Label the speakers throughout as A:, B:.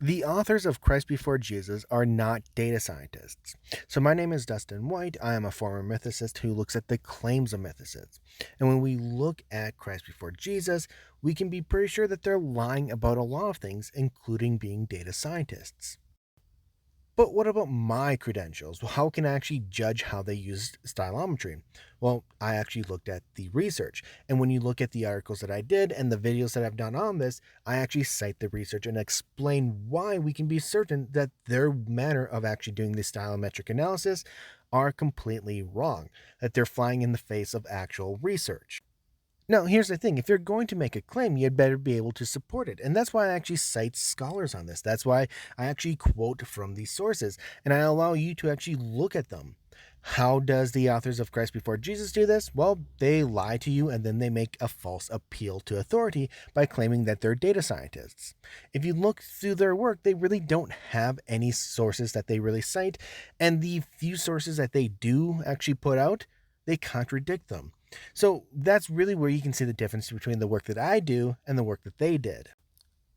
A: The authors of Christ Before Jesus are not data scientists. So, my name is Dustin White. I am a former mythicist who looks at the claims of mythicists. And when we look at Christ Before Jesus, we can be pretty sure that they're lying about a lot of things, including being data scientists. But what about my credentials? Well, how can I actually judge how they used stylometry? Well, I actually looked at the research. And when you look at the articles that I did and the videos that I've done on this, I actually cite the research and explain why we can be certain that their manner of actually doing the stylometric analysis are completely wrong, that they're flying in the face of actual research. Now, here's the thing, if you're going to make a claim, you'd better be able to support it. And that's why I actually cite scholars on this. That's why I actually quote from these sources and I allow you to actually look at them. How does the authors of Christ Before Jesus do this? Well, they lie to you and then they make a false appeal to authority by claiming that they're data scientists. If you look through their work, they really don't have any sources that they really cite, and the few sources that they do actually put out, they contradict them. So that's really where you can see the difference between the work that I do and the work that they did.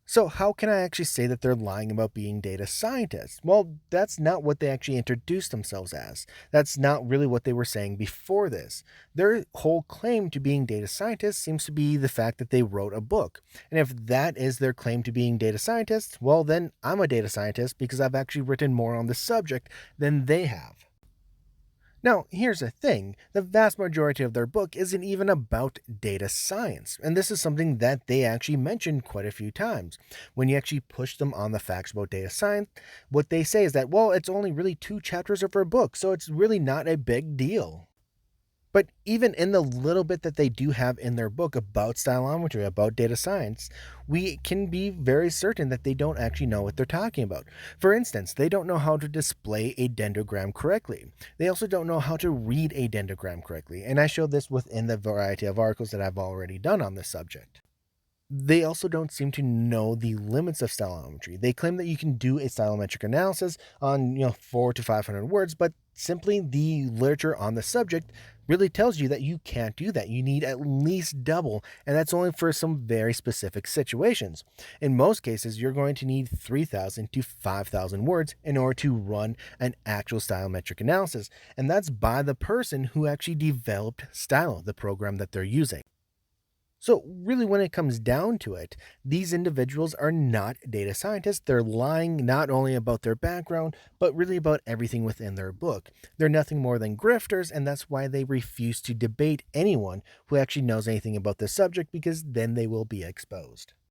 A: So, how can I actually say that they're lying about being data scientists? Well, that's not what they actually introduced themselves as. That's not really what they were saying before this. Their whole claim to being data scientists seems to be the fact that they wrote a book. And if that is their claim to being data scientists, well, then I'm a data scientist because I've actually written more on the subject than they have. Now, here's the thing, the vast majority of their book isn't even about data science, and this is something that they actually mentioned quite a few times. When you actually push them on the facts about data science, what they say is that, well, it's only really 2 chapters of our book, so it's really not a big deal. But even in the little bit that they do have in their book about stylometry, about data science, we can be very certain that they don't actually know what they're talking about. For instance, they don't know how to display a dendrogram correctly. They also don't know how to read a dendrogram correctly. And I show this within the variety of articles that I've already done on this subject. They also don't seem to know the limits of stylometry. They claim that you can do a stylometric analysis on, 4 to 500 words, but simply the literature on the subject really tells you that you can't do that. You need at least double, and that's only for some very specific situations. In most cases, you're going to need 3,000 to 5,000 words in order to run an actual stylometric analysis, and that's by the person who actually developed Stylo, the program that they're using. So, really, when it comes down to it, these individuals are not data scientists. They're lying not only about their background, but really about everything within their book. They're nothing more than grifters, and that's why they refuse to debate anyone who actually knows anything about this subject because then they will be exposed.